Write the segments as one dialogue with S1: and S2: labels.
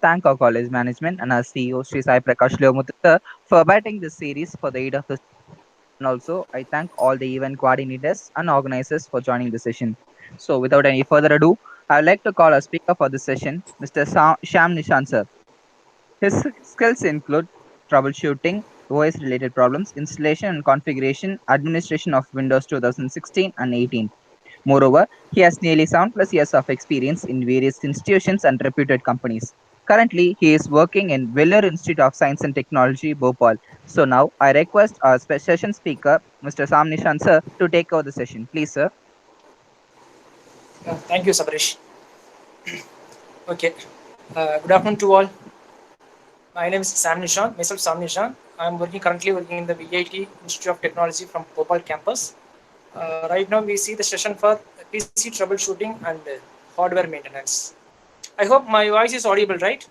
S1: thank our college management and our CEO, Sri Sai Prakash Leomuthu, for abiding this series for the aid of the. And also, I thank all the event coordinators and organizers for joining the session. So, without any further ado, I would like to call our speaker for this session, Mr. Sham Nishan sir. His skills include troubleshooting, OS related problems, installation and configuration, administration of Windows 2016 and 18. Moreover, he has nearly 7 plus years of experience in various institutions and reputed companies. Currently, he is working in Vellore Institute of Science and Technology, Bhopal. So now, I request our session speaker, Mr. Sam Nishan sir, to take over the session. Please, sir.
S2: Thank you, Sabarish. Okay. Good afternoon to all. My name is Sam Nishan, myself Sam Nishan. I am currently working in the VIT Institute of Technology from Bhopal campus. Right now, we see the session for PC troubleshooting and hardware maintenance. I hope my voice is audible, right?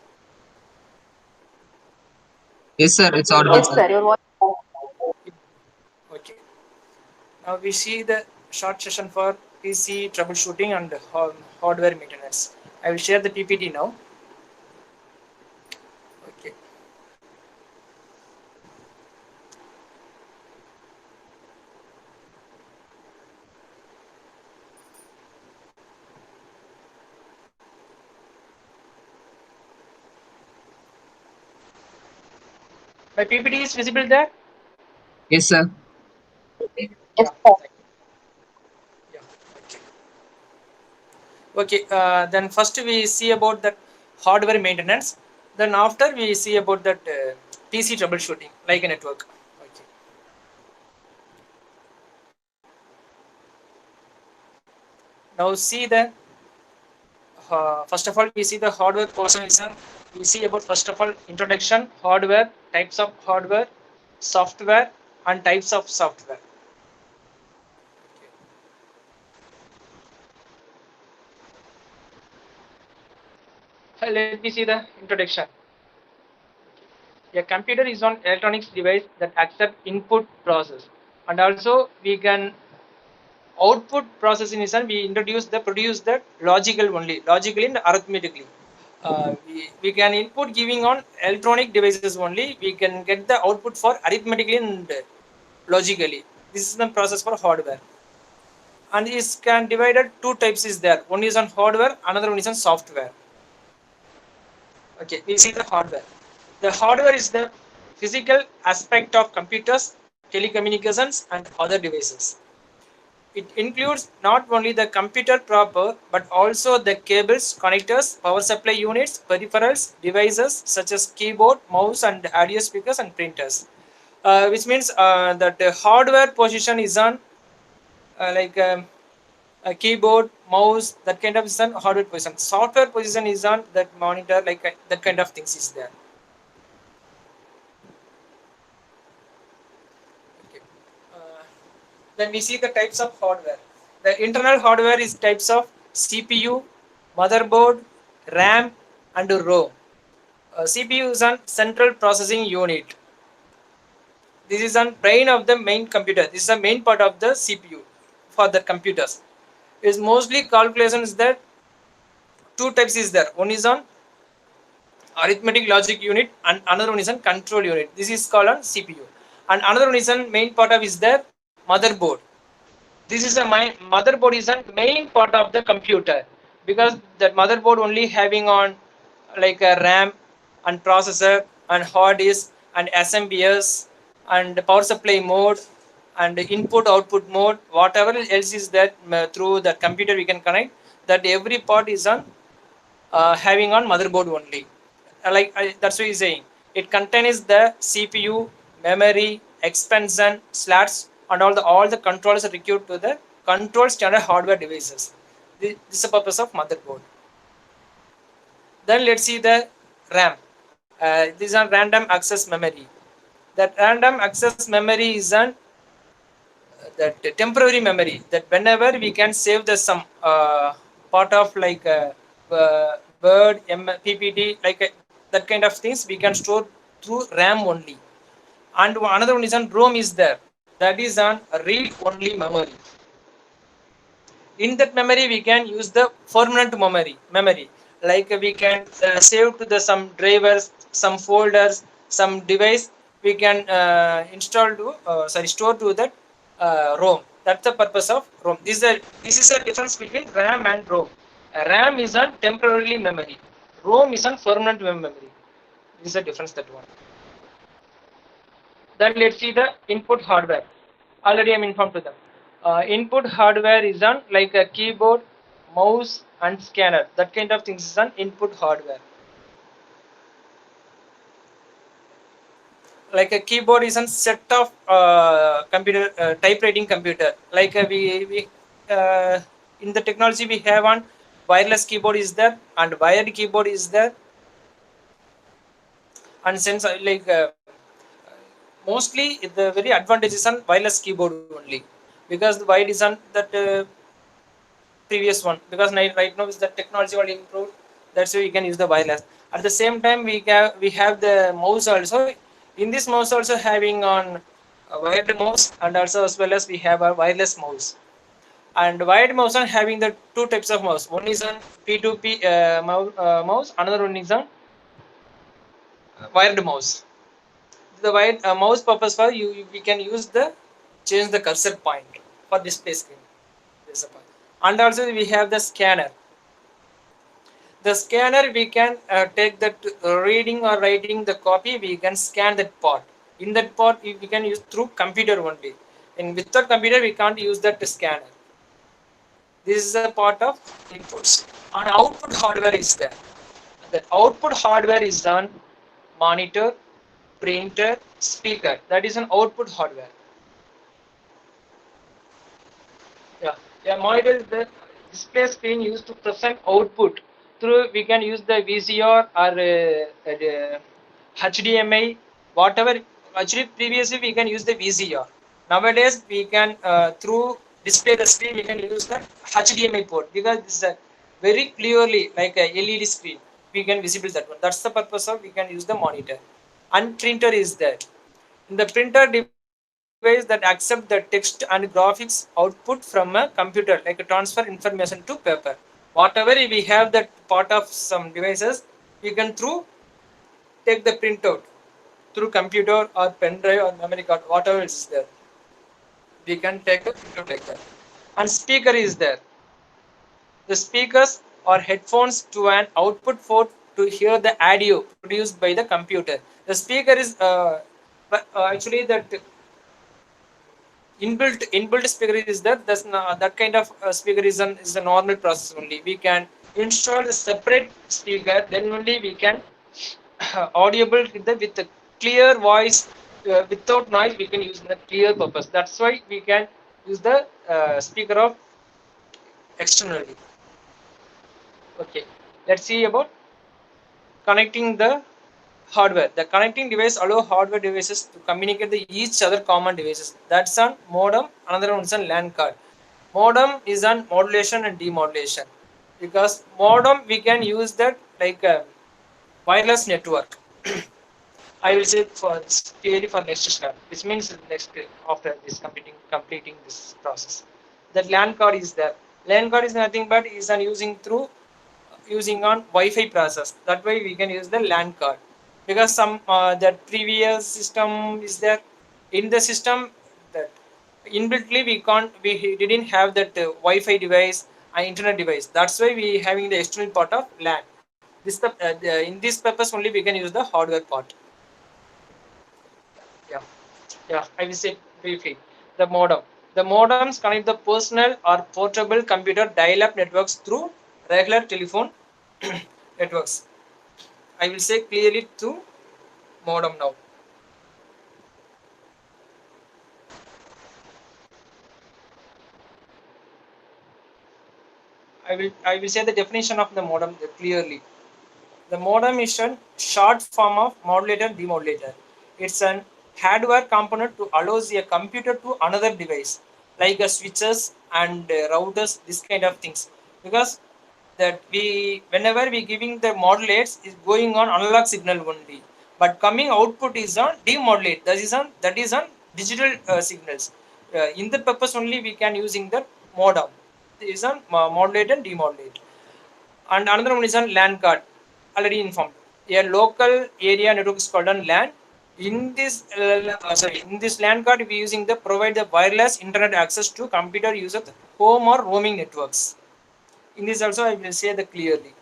S3: Yes, sir. It's audible,
S4: Yes,
S3: sir.
S4: sir. Your voice.
S2: Okay. Now we see the short session for PC troubleshooting and hardware maintenance. I will share the PPT now. Okay. My PPT is visible there?
S3: Yes, sir.
S2: Yeah.
S4: Yes, sir.
S2: Yeah. Okay. Okay, then first we see about that hardware maintenance. Then after we see about that PC troubleshooting, like a network. Okay. Now see the first of all we see the hardware portion. We see about first of all introduction, hardware, types of hardware, software, and types of software. Let me see the introduction. A computer is an electronics device that accepts input process, and also we can output processing is we introduce the produce the logical only, logically and arithmetically. We can input giving on electronic devices only. We can get the output for arithmetically and logically. This is the process for hardware, and is can divided two types is there. One is on hardware, another one is on software. Okay, we see the hardware. The hardware is the physical aspect of computers, telecommunications, and other devices. It includes not only the computer proper but also the cables, connectors, power supply units, peripherals, devices such as keyboard, mouse, and audio speakers and printers. Which means that the hardware position is on like a keyboard, mouse, that kind of is on hardware position. Software position is on that monitor, like that kind of things is there. Okay. Uh, then we see the types of hardware. The internal hardware is types of CPU, motherboard, RAM, and ROM. CPU is an central processing unit. This is an brain of the main computer. This is the main part of the CPU for the computers. Is mostly calculations that two types is there. One is on arithmetic logic unit and another one is on control unit. This is called on CPU. And another one is on main part of is the motherboard. This is a motherboard is a main part of the computer, because that motherboard only having on like a RAM and processor and hard disk and SMBS and power supply mode and input output mode, whatever else is that through the computer we can connect, that every part is on having on motherboard only. That's what he's saying. It contains the CPU, memory, expansion, slots, and all the controls are required to the control standard hardware devices. This is the purpose of motherboard. Then let's see the RAM. This is a random access memory. That random access memory is an that temporary memory, that whenever we can save the some part of like word ppt like that kind of things we can store through RAM only. And another one is on ROM is there, that is on read only memory. In that memory we can use the permanent memory. like we can save to the some drivers, some folders, some device we can install to store to that ROM. That's the purpose of ROM. This is a difference between RAM and ROM. RAM is on temporarily memory, ROM is on permanent memory. This is a difference, that one. Then let's see the input hardware. Already I'm informed to them. Input hardware is on like a keyboard, mouse, and scanner. That kind of things is on input hardware. Like a keyboard is a set of computer typewriting computer. Like we in the technology we have on wireless keyboard is there and wired keyboard is there, and since mostly the very advantage is on wireless keyboard only, because the wide is on that previous one, because right now is the technology all improved. That's why we can use the wireless. At the same time we have the mouse also. In this mouse also having on a wired mouse, and also as well as we have a wireless mouse. And wired mouse are having the two types of mouse. One is on P2P mouse, another one is on wired mouse. The wired mouse purpose for we can use the change the cursor point for display screen. This is a point. And also we have the scanner. The scanner we can take that reading or writing the copy, we can scan that part. In that part we can use through computer only. In without computer we can't use that scanner. This is a part of inputs. And output hardware is there. That output hardware is on monitor, printer, speaker. That is an output hardware. Yeah, yeah. Monitor is the display screen used to present output. Through we can use the VCR or HDMI, whatever. Actually, previously we can use the VCR. Nowadays we can through display the screen we can use the HDMI port, because this is a very clearly like a LED screen. We can visible that one. That's the purpose of we can use the monitor. And printer is there. In the printer device that accept the text and graphics output from a computer, like a transfer information to paper. Whatever we have that part of some devices, we can through take the printout through computer or pen drive or memory card, whatever is there. We can take the printout like that. And speaker is there. The speakers or headphones to an output port to hear the audio produced by the computer. The speaker is actually that inbuilt speaker is that that kind of speaker is a normal process only. We can install a separate speaker, then only we can audible with the clear voice, without noise we can use the clear purpose. That's why we can use the speaker of externally. Okay, let's see about connecting the hardware. The connecting device allow hardware devices to communicate with each other common devices. That's on modem. Another one is on LAN card. Modem is on modulation and demodulation, because modem we can use that like a wireless network. I will say for theory for next step, which means next after this completing this process. That LAN card is there. LAN card is nothing but is on using on Wi-Fi process. That way we can use the LAN card, because some that previous system is there. In the system that inbuiltly we didn't have that Wi-Fi device and internet device. That's why we having the external part of LAN. In this purpose only we can use the hardware part. Yeah, yeah. I will say briefly the modem. The modems connect the personal or portable computer dial-up networks through regular telephone networks. I will say clearly through modem now. I will say the definition of the modem clearly. The modem is a short form of modulator demodulator. It's an hardware component to allows a computer to another device, like a switches and routers, this kind of things. Because that we whenever we giving the modulates is going on analog signal only, but coming output is on demodulate. That is on digital signals. In the purpose only we can using the modem. It is on modulate and demodulate. And another one is on LAN card, already informed. A local area network is called on LAN. In this in this LAN card, we using the provide the wireless internet access to computer user home or roaming networks. In this also, I will say the clearly.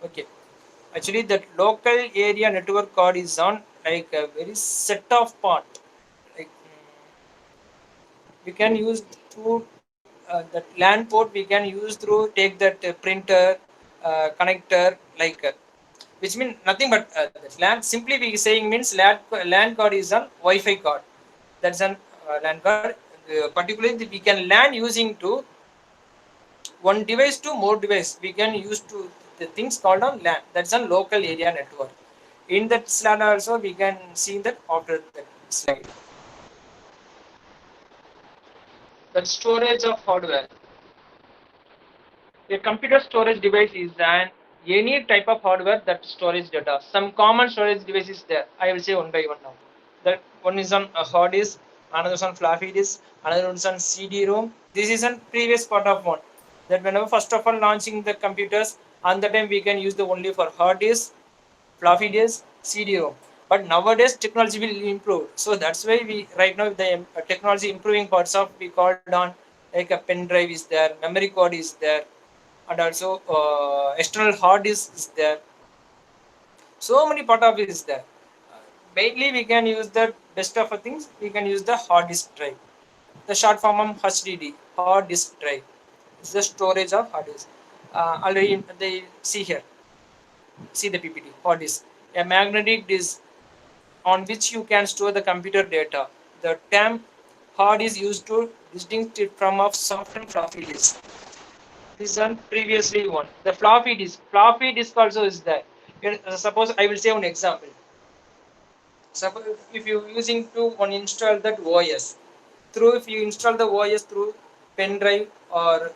S2: Okay, actually that local area network card is on like a very set of part. Like we can use through that LAN port. We can use through take that printer connector like which mean nothing but that LAN. Simply we saying means LAN card is an Wi-Fi card. That's an LAN card. Particularly we can LAN using to one device to more device. We can use to the things called on LAN. That's a local area network. In that slide also we can see that after that slide. The storage of hardware. A computer storage device is an any type of hardware that storage data. Some common storage devices there. I will say one by one now. That one is on a hard disk, another is on floppy disk, another one is on CD-ROM. This is on previous part of one. That whenever first of all launching the computers, on the time we can use the only for hard disk, floppy disk, CD-ROM. But nowadays technology will improve. So that's why we right now the technology improving parts of we called on like a pen drive is there, memory card is there, and also external hard disk is there. So many part of it is there. Mainly we can use the best of things. We can use the hard disk drive. The short form of HDD, hard disk drive. It's the storage of hard disk. Already they see here. See the PPT. Hard disk. A magnetic disk on which you can store the computer data. The term hard is used to distinguish it from of soft and floppy disk. This one previously one. The floppy disk. Floppy disk also is there. Suppose I will say one example. Suppose if you using to one install that OS through if you install the OS through pen drive or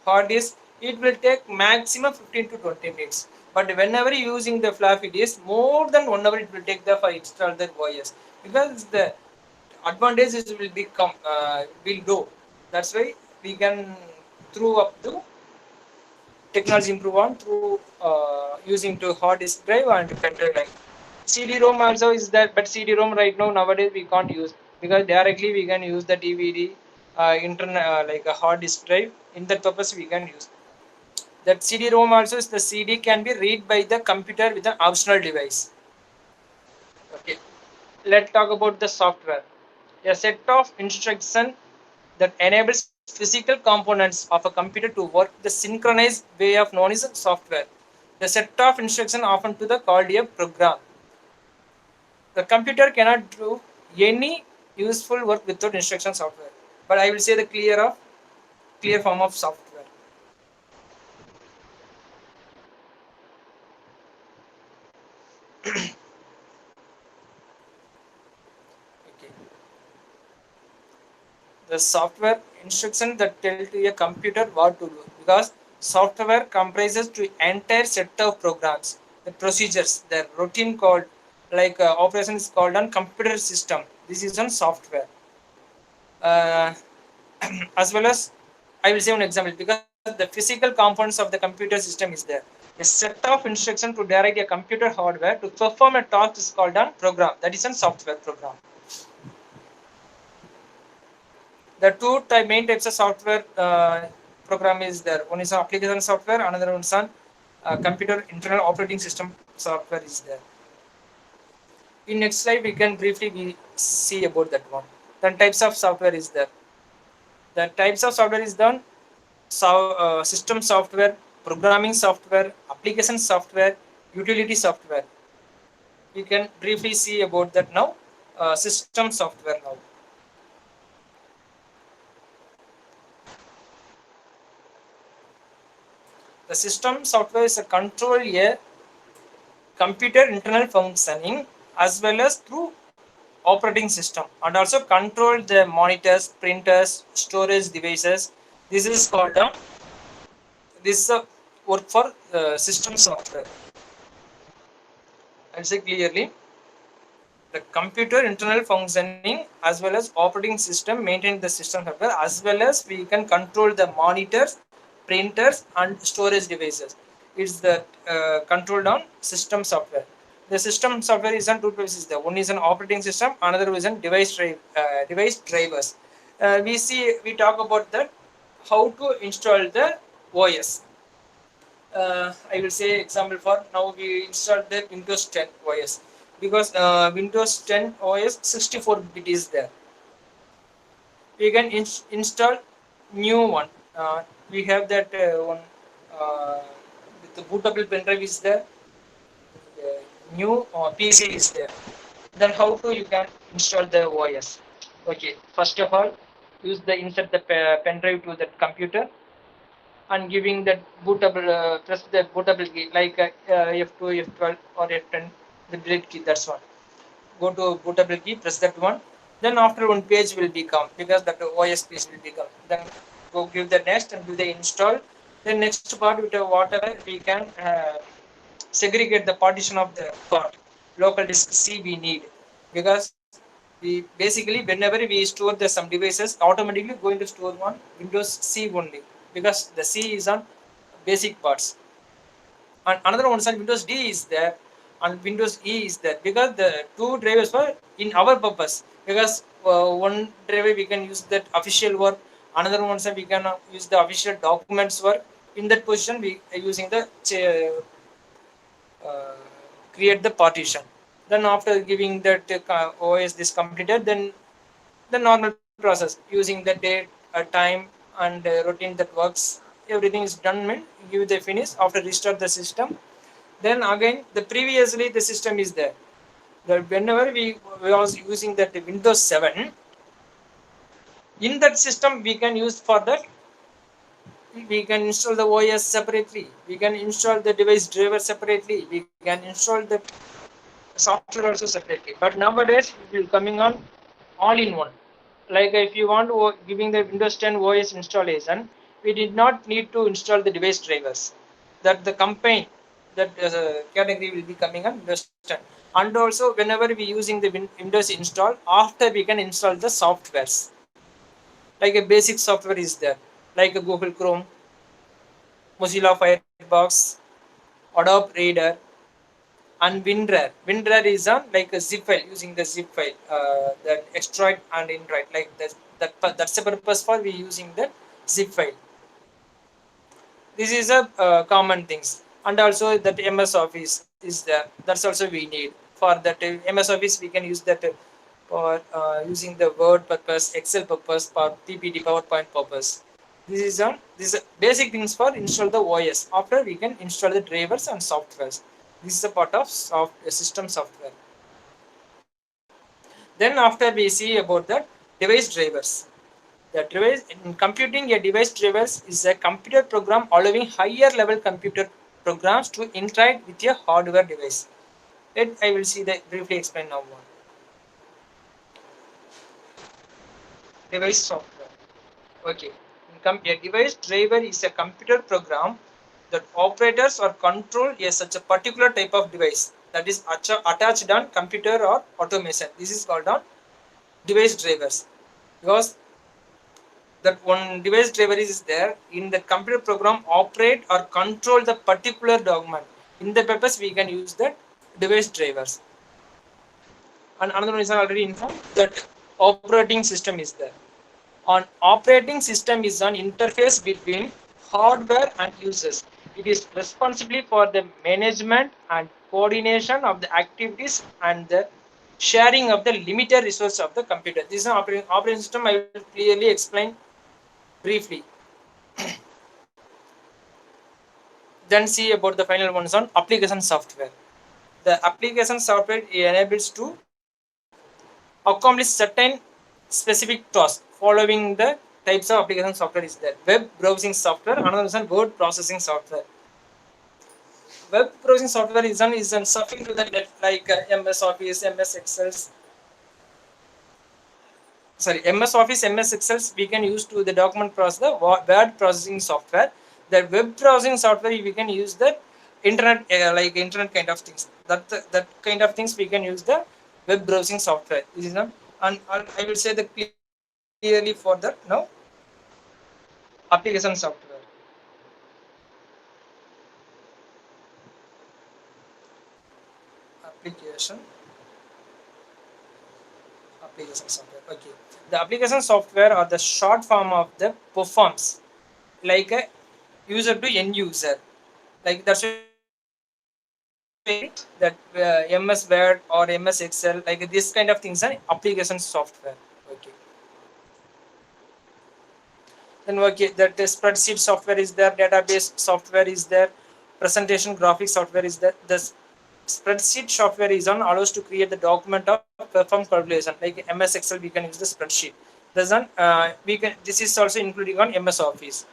S2: hard disk, it will take maximum 15 to 20 minutes. But whenever you using the floppy disk, more than 1 hour it will take the for install that OS because the advantages will become will go. That's why we can through up to technology improve on through using to hard disk drive and pen drive. CD-ROM also is there, but CD-ROM right now nowadays we can't use because directly we can use the DVD, internet like a hard disk drive. In that purpose we can use that CD-ROM also is the CD can be read by the computer with an optional device. Okay, let's talk about the software. A set of instructions that enables physical components of a computer to work the synchronized way of known as software. The set of instructions often to the called a program. The computer cannot do any useful work without instruction software. But I will say the clear form of software. Okay. The software instruction that tell to a computer what to do because software comprises to entire set of programs, the procedures, the routine called like operation is called on computer system. This is on software. Uh, as well as I will say one example because the physical components of the computer system is there. A set of instruction to direct a computer hardware to perform a task is called a program. That is a software program. The main types of software program is there. One is application software, another one is on computer internal operating system software is there. In next slide, we can briefly see about that one. Then types of software is there. The types of software is done system software, programming software, application software, utility software. We can briefly see about that now. System software now. The system software is a control a computer internal functioning as well as through operating system and also control the monitors, printers, storage devices. This is called this is a work for system software. I'll say clearly the computer internal functioning as well as operating system maintain the system software, as well as we can control the monitors, printers and storage devices. It's the controlled on system software. The system software is on two places there. One is an operating system, another is an device drivers. We talk about that how to install the OS. I will say example for now we install the Windows 10 OS, because Windows 10 OS 64-bit is there. We can install new one. We have that one with the bootable pen drive is there. New PC is there. Then how to you can install the OS? Okay, first of all, use the insert the pen drive to that computer and giving that bootable press the bootable key like F2, F12 or F10, the delete key. That's one. Go to bootable key, press that one. Then after one page will become, because that OS page will become. Then go give the next and do the install. Then next part with whatever we can segregate the partition of the part. Local disk C we need, because we basically whenever we store the some devices automatically going to store one Windows C only, because the C is on basic parts, and another one is on Windows D is there and Windows E is there, because the two drivers were in our purpose, because one driver we can use that official work, another one we can use the official documents work. In that position we are using the uh, create the partition. Then after giving that OS this completed, then the normal process using the date, time and routine that works, everything is done, mean give the finish after restart the system. Then again the previously the system is there, that whenever we was using that Windows 7, in that system we can use for that, we can install the OS separately, we can install the device driver separately, we can install the software also separately. But nowadays it will coming on all in one. Like if you want to giving the Windows 10 OS installation, we did not need to install the device drivers. That the campaign, that category will be coming on Windows 10. And also whenever we using the Windows install, after we can install the softwares. Like a basic software is there, like a Google Chrome, Mozilla Firefox, Adobe Reader, and WinRAR. WinRAR is on like a zip file, using the zip file that extract and write, like that's the purpose for we using the zip file. This is a common things. And also that MS Office is there. That's also we need for that MS Office. We can use that for using the Word purpose, Excel purpose, for PPT, PowerPoint purpose. This is basic things for install the OS. After we can install the drivers and softwares. This is a part of system software. Then after we see about the device drivers. The device in computing, a device drivers is a computer program allowing higher level computer programs to interact with a hardware device. Let I will see the briefly explain now one. Device software. Okay. A device driver is a computer program that operators or control such a particular type of device that is attached on computer or automation. This is called on device drivers, because that one device driver is there in the computer program operate or control the particular document. In the purpose we can use that device drivers. And another one is already informed that operating system is there. An operating system is an interface between hardware and users. It is responsible for the management and coordination of the activities and the sharing of the limited resources of the computer. This is an operating system. I will clearly explain briefly. Then see about the final ones on application software. The application software enables to accomplish certain specific tasks following the types of application software is there. Web browsing software, another is word processing software. Web browsing software is something to that like MS Office, MS Excel. MS Office, MS Excel we can use to the document process, the word processing software. The web browsing software we can use the internet like internet kind of things. That kind of things we can use the web browsing software. This is not, and I will say the clearly for that now application software. Application application software. Okay, the application software are the short form of the performs like a user to end user. Like that's why we say that MS Word or MS Excel, like this kind of things are application software. Okay. Then okay, that the spreadsheet software is there, database software is there, presentation graphic software is there. The spreadsheet software is on allows to create the document of perform calculation. Like MS Excel, we can use the spreadsheet. There's an we can, this is also including on MS Office.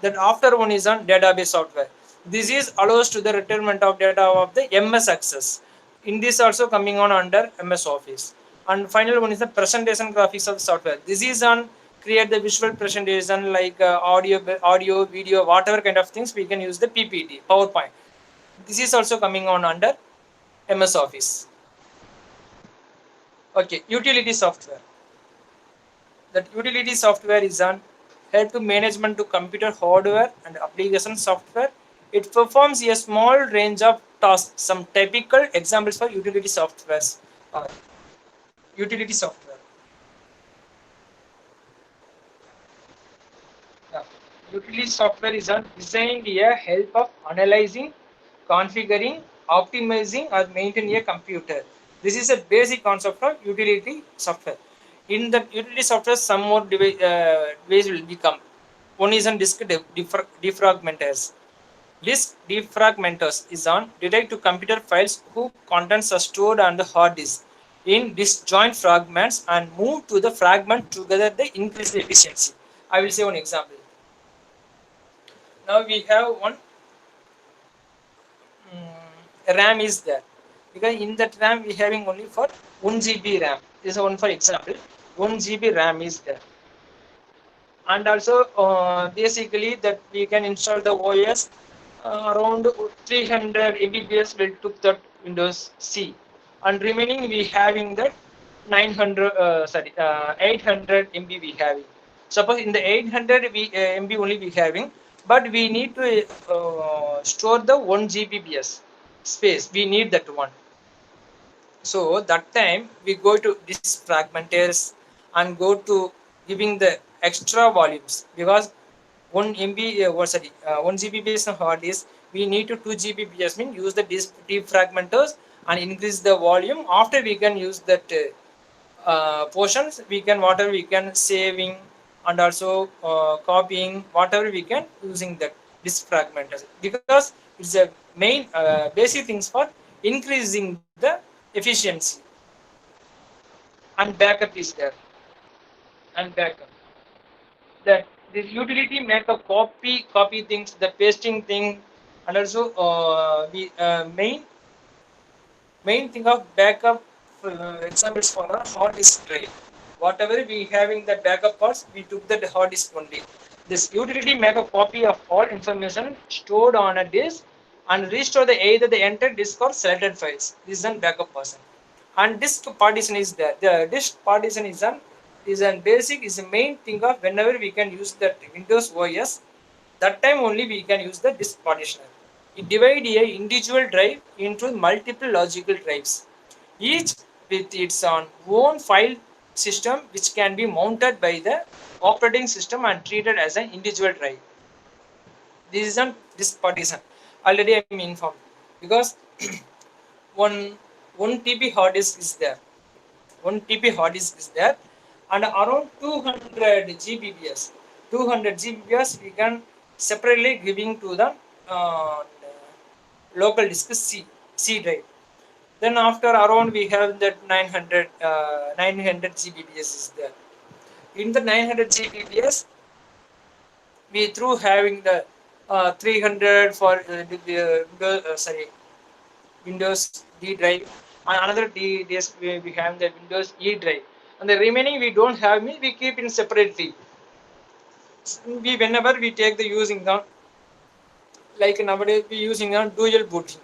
S2: Then after one is on database software. This is allows to the retirement of data of the MS Access. In this also coming on under MS Office. And final one is the presentation graphics of software. This is on create the visual presentation like audio, video, whatever kind of things we can use the PPT, PowerPoint. This is also coming on under MS Office. Okay, utility software. That utility software is on help to management to computer hardware and application software. It performs a small range of tasks. Some typical examples for utility softwares are utility software. Yeah. Utility software is on designed a help of analyzing, configuring, optimizing, or maintaining a computer. This is a basic concept of utility software. In the utility software, some more ways will become. One is on disk defragmenters. Disk defragmenters is on detect to computer files whose contents are stored on the hard disk in disjoint fragments and move to the fragment together the increase the efficiency. I will say one example. Now we have one RAM is there, because in that RAM we having only for 1 GB RAM. This is one for example. 1 GB RAM is there, and also basically that we can install the OS around 300 Mbps will took that Windows C, and remaining we having that 900 800 MB we having. Suppose in the 800 MB only we having, but we need to store the 1 Gbps space. We need that one. So that time we go to this fragmenters and go to giving the extra volumes, because 1 MB sorry 1 Gbps hard disk we need to 2 Gbps mean use the disk defragmenters and increase the volume. After we can use that portions, we can whatever we can saving and also copying whatever we can using that disk fragmenters, because it's a main basic things for increasing the efficiency. And backup is there, and backup that this utility make a copy things, the pasting thing, and also the main thing of backup examples for a hard disk drive. Whatever we having the backup parts, we took the hard disk only. This utility make a copy of all information stored on a disk and restore the either the entered disk or selected files. This is a backup person. And disk partition is there. The disk partition is an basic, is the main thing of whenever we can use that Windows OS, that time only we can use the disk partitioner. It divides a individual drive into multiple logical drives, each with its own file system, which can be mounted by the operating system and treated as an individual drive. This is a disk partition. Already I am informed, because one 1 TB hard disk is there. 1 TB hard disk is there, and around 200 Gbps. 200 Gbps we can separately giving to the uh, local disk C drive. Then after around we have that 900 Gbps is there. In the 900 Gbps, we through having the 300 for Windows D drive, and another D disk we have the Windows E drive, and the remaining we don't have me, we keep in separately. We whenever we take the using the, like nowadays we using a dual booting.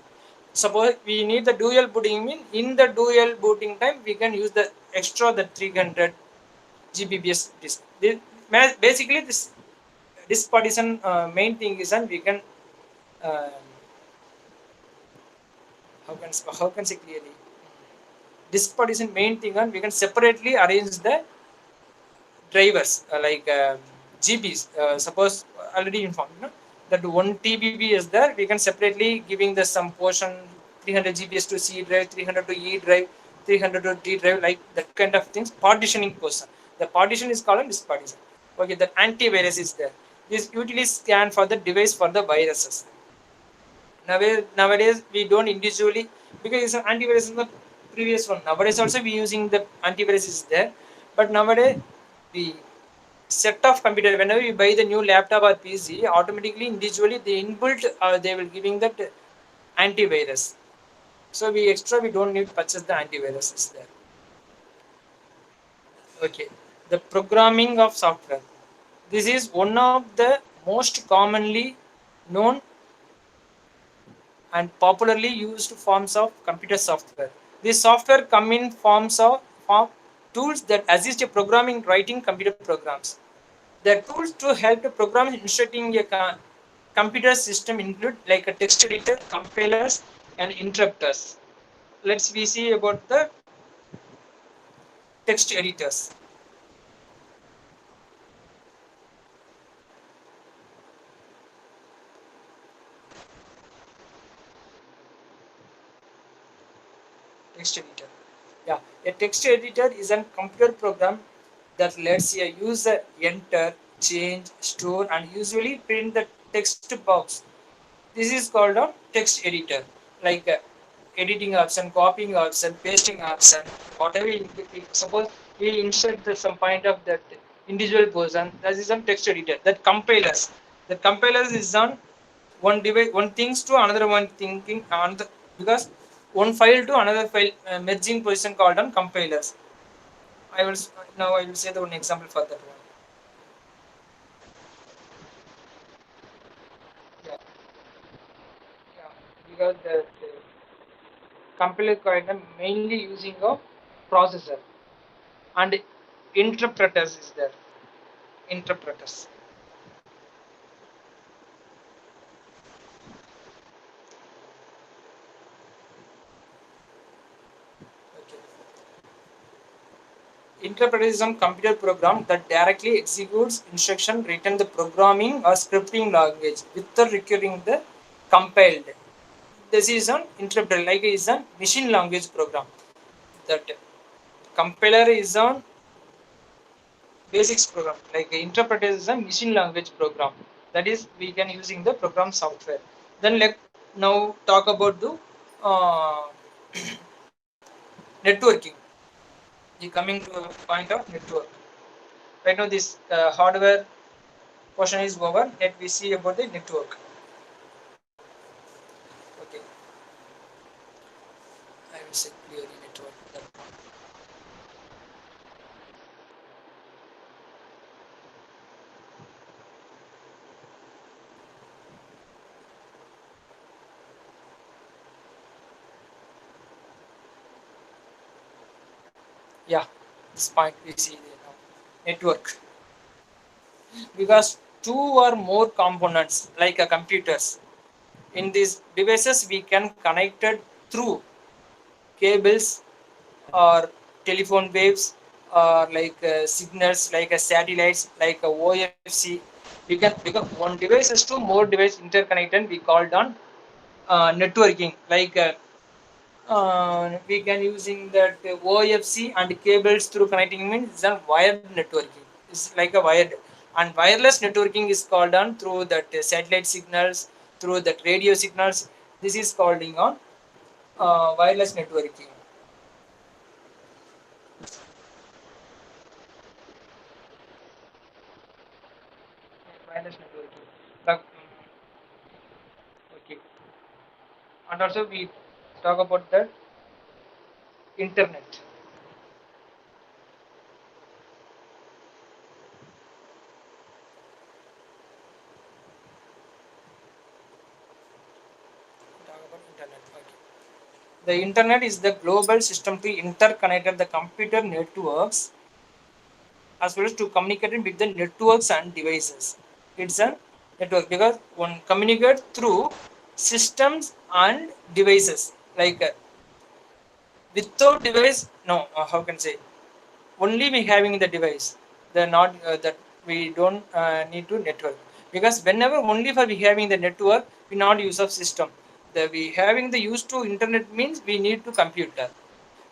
S2: suppose we need the dual booting, mean in the dual booting time we can use the extra the 300 gbps disk. Basically this disk partition main thing is, and we can uh, how can say clearly, disk partition main thing, and we can separately arrange the drivers like GBs. Suppose already informed, no? That 1 TBB is there. We can separately giving the some portion 300 GBs to C drive, 300 to E drive, 300 to D drive, like that kind of things. Partitioning portion. The partition is called disk partition. Okay, the antivirus is there. This usually scan for the device for the viruses. Nowadays we don't individually, because it's an antivirus is the previous one. Nowadays also we using the antivirus is there, but nowadays the set of computer, whenever you buy the new laptop or PC, automatically individually they inbuilt they will giving that antivirus. So we don't need to purchase the antivirus is there. Okay, the programming of software. This is one of the most commonly known and popularly used forms of computer software. This software come in form tools that assist a programming writing computer programs. The tools to help the program instructing a computer system include like a text editor, compilers, and interpreters. Let's we see about the text editors. Text editor. Yeah, a text editor is a computer program that lets a user enter, change, store, and usually print the text box. This is called a text editor, like editing option, copying option, pasting option, whatever. Suppose we insert some point of that individual person, that is some text editor. That compilers. The compilers is on one device, one things to another one thinking on the, because one file to another file merging position called on compilers. I will now I will say the one example for that one. Yeah, yeah. Because the compiler called mainly using a processor, and interpreters is there. Interpreters. Okay. Interpreter is some computer program that directly executes instruction written the programming or scripting language without requiring the compiled. This is an interpreter, like is a machine language program. That compiler is an basics program. Like interpreter is a machine language program. That is we can using the program software. Then let now talk about the uh, networking. The coming to a point of network. Right now this hardware portion is over. Let we see about the network. Okay, I will say clearly network. Yeah, this point we see there now. Network, because two or more components like a computers in these devices we can connect it through cables or telephone waves or like signals like a satellites like a OFC. We can, because one device is to more device interconnected we called on networking, like we can using that OFC and cables through connecting means a wired networking. It's like a wired, and wireless networking is called on through that satellite signals, through that radio signals. This is called on wireless networking. Wireless networking. Okay, and also we talk about the internet. Talk about internet. Okay. The internet is the global system to interconnect the computer networks as well as to communicate with the networks and devices. It's a network because one communicate through systems and devices. Like without device, no. How can I say? Only we having the device. The not that we don't need to network because whenever only for we having the network, we not use of system. The we having the use to internet means we need to computer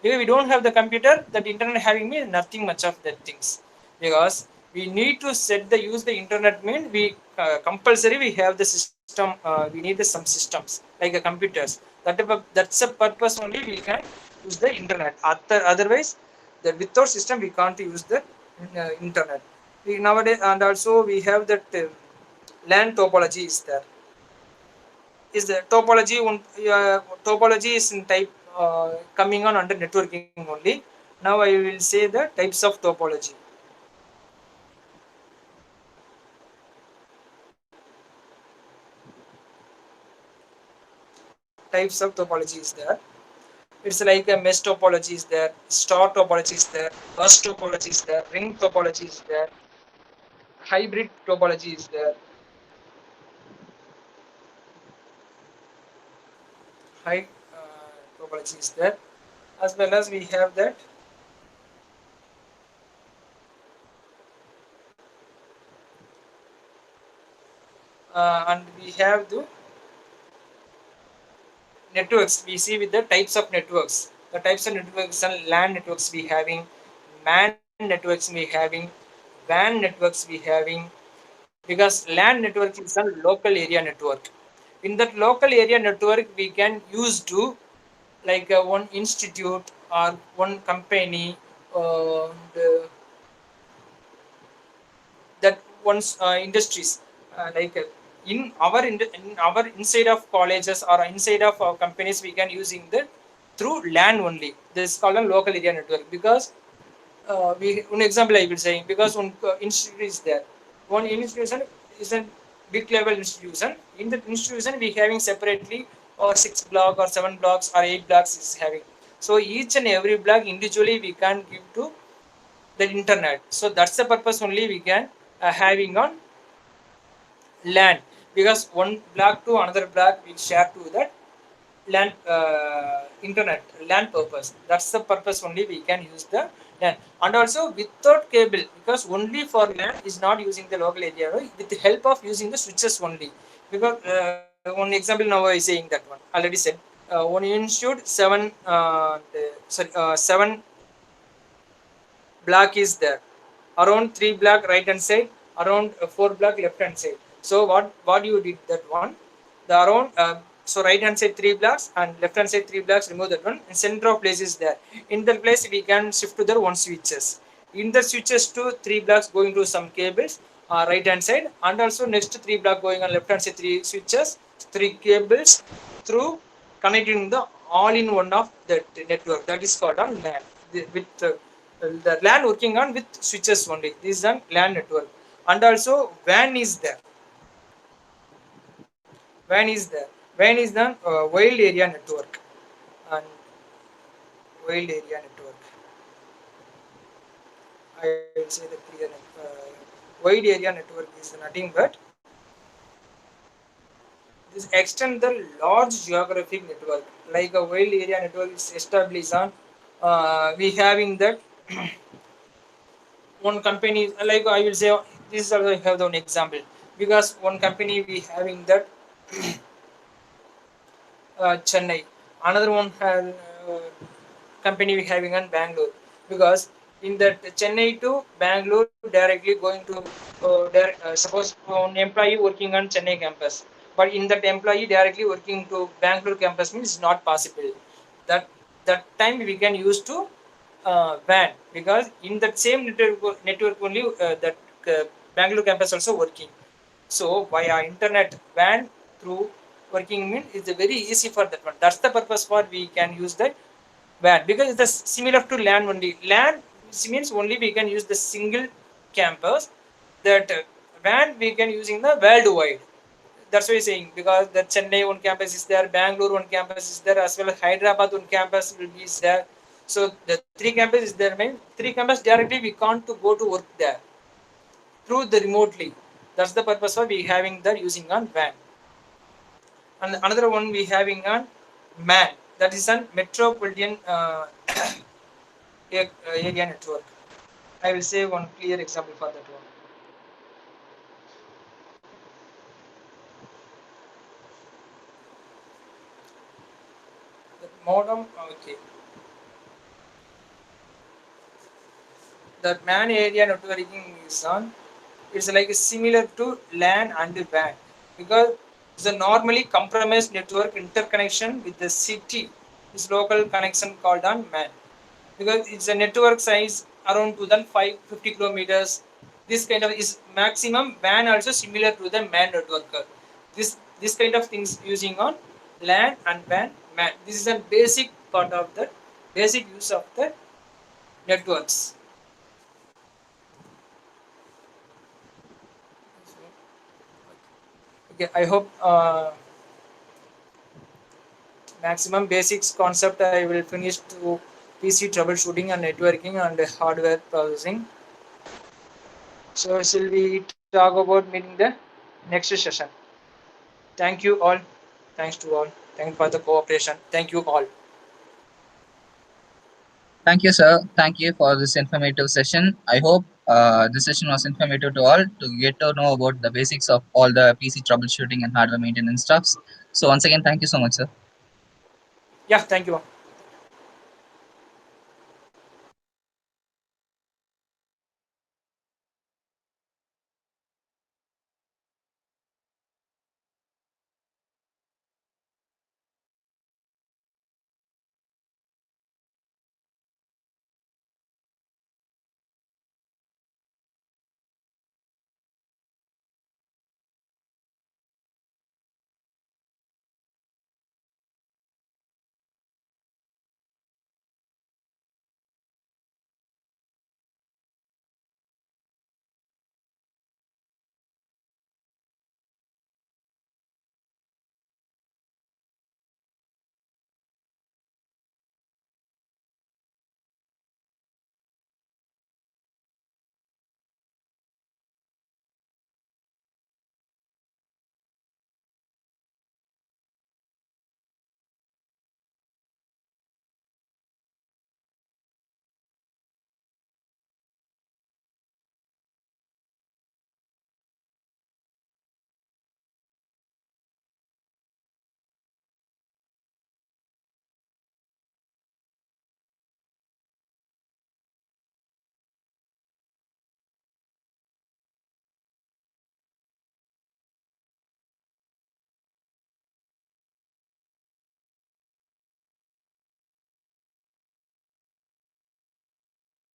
S2: because we don't have the computer that internet having me nothing much of that things because we need to set the use the internet mean we compulsory we have the system we need some systems like a computers that's a purpose only we can use the internet otherwise that without system we can't use the internet nowadays. And also we have that LAN topology is there is the topology topology is in type coming on under networking only. Now I will say the types of topology. Types of topology is there. It's like a mesh topology is there, star topology is there, bus topology is there, ring topology is there, hybrid topology is there, high topology is there, as well as we have that and we have the networks we see with the types of networks. The types of networks and LAN networks we having, man networks we having, WAN networks we having, because LAN network is a local area network. In that local area network we can use to like one institute or one company that one's industries like in our inside of colleges or inside of our companies we can using the through LAN only. This is called a local area network because we one example I will say because one institute is there. One institution is a big level institution. In the institution we having separately or 6 block or 7 blocks or 8 blocks is having. So each and every block individually we can give to the internet. So that's the purpose only we can having on LAN because one block to another block we share to that LAN internet LAN purpose. That's the purpose only we can use the LAN. And also without cable because only for LAN is not using the local area right? With the help of using the switches only because one example now I saying that one already said one institute seven block is there, around 3 block right hand side, around 4 block left hand side. So what you did that one, the around so right hand side 3 blocks and left hand side 3 blocks, remove that one, and center of place is there. In that place we can shift to the one switches. In the switches to 3 blocks going to some cables right hand side, and also next 3 block going on left hand side 3 switches, 3 cables through connecting the all in one of that network. That is called on LAN. With the LAN working on with switches only. This is an LAN network. And also WAN is there. WAN is there. WAN is the wide area network. And wide area network. I will say the clear wide area network is nothing but this extend the large geographic network. Like a wide area network is established on we having that one company like I will say this is also I have the one example because one company we having that Chennai, another one has company we having on Bangalore because in that Chennai to Bangalore directly going to suppose an employee working on Chennai campus, but in that employee directly working to Bangalore campus means not possible. That that time we can use to WAN because in that same network only that Bangalore campus also working. So via internet WAN through working mean is very easy for that one. That's the purpose for we can use that WAN because it's similar to LAN only. LAN means only we can use the single campus. That WAN we can using the worldwide. that's why I'm saying, because the Chennai one campus is there, Bangalore one campus is there, as well as Hyderabad one campus will be there. So the three campus is there. Mean three campus directly we can't to go to work there through the remotely. That's the purpose of we having the using on WAN. And another one we having on MAN. That is an metropolitan area network. I will say one clear example for that one. The modem, okay. The MAN area networking is on. It's like similar to LAN and WAN because it's a normally compromised network interconnection with the city. This local connection called on MAN because it's a network size around 2550 kilometers. This kind of is maximum. WAN also similar to the MAN network. This kind of things using on LAN and WAN. MAN. This is a basic part of the basic use of the networks. Okay, I hope maximum basics concept I will finish to PC troubleshooting and networking and hardware processing. So shall we talk about meeting the next session? Thank you all. Thanks to all. Thank you for the cooperation. Thank you all.
S3: Thank you, sir. Thank you for this informative session. I hope this session was informative to all to get to know about the basics of all the PC troubleshooting and hardware maintenance stuffs. So once again, thank you so much, sir.
S2: Yeah, thank you.